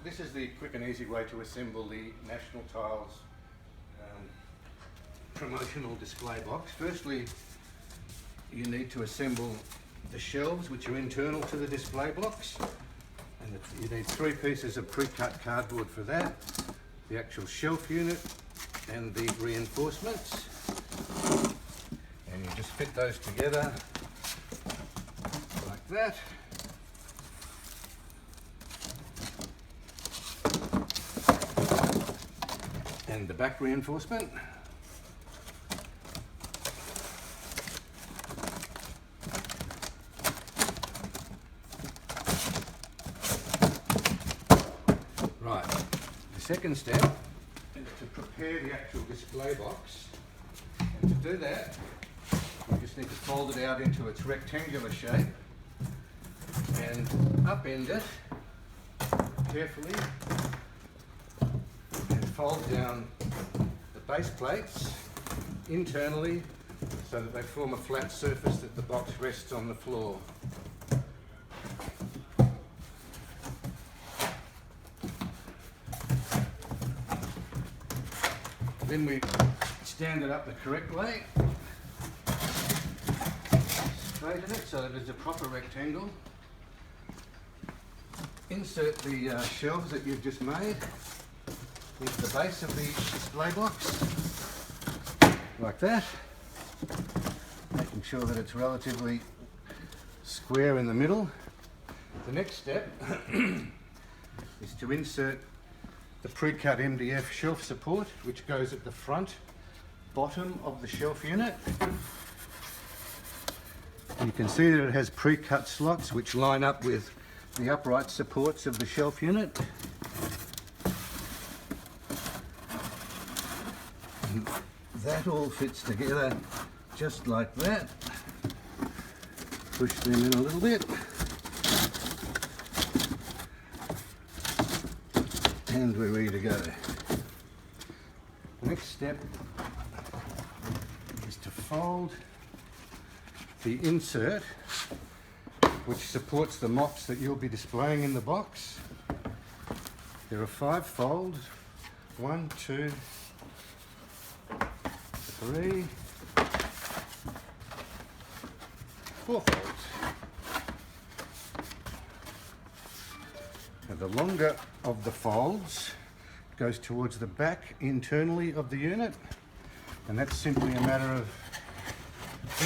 This is the quick and easy way to assemble the National Tiles promotional display box. Firstly, you need to assemble the shelves, which are internal to the display box, and you need 3 pieces of pre-cut cardboard for that, the actual shelf unit and the reinforcements, and you just fit those together like that. And the back reinforcement. Right, the second step is to prepare the actual display box, and to do that you just need to fold it out into its rectangular shape and upend it carefully and fold down the base plates internally so that they form a flat surface that the box rests on the floor. Then we stand it up the correct way, straighten it so that it's a proper rectangle, insert the shelves that you've just made into the base of the display box, like that, making sure that it's relatively square in the middle. The next step is to insert the pre-cut MDF shelf support, which goes at the front bottom of the shelf unit. You can see that it has pre-cut slots which line up with the upright supports of the shelf unit. And that all fits together just like that. Push them in a little bit. And we're ready to go. Next step is to fold the insert which supports the mops that you'll be displaying in the box. There are 5 folds. 1, 2, 3, 4 folds. Now the longer of the folds goes towards the back internally of the unit, and that's simply a matter of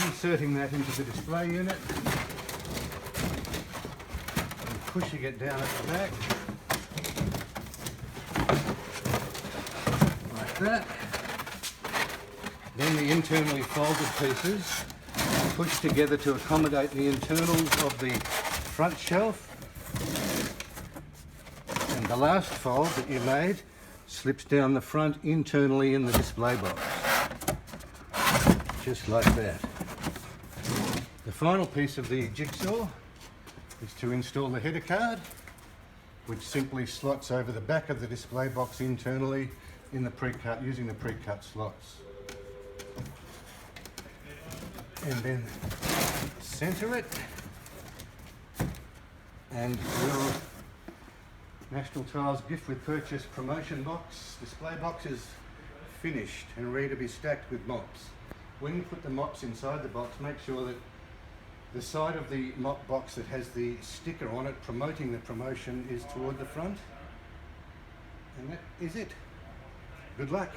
inserting that into the display unit and pushing it down at the back like that. Then the internally folded pieces are pushed together to accommodate the internals of the front shelf. And the last fold that you made slips down the front internally in the display box, just like that. The final piece of the jigsaw is to install the header card, which simply slots over the back of the display box internally in the pre-cut, using the pre-cut slots. And then center it, and your National Tiles gift with purchase promotion box, display box is finished and ready to be stacked with mops. When you put the mops inside the box, make sure that the side of the mop box that has the sticker on it promoting the promotion is toward the front. And that is it. Good luck.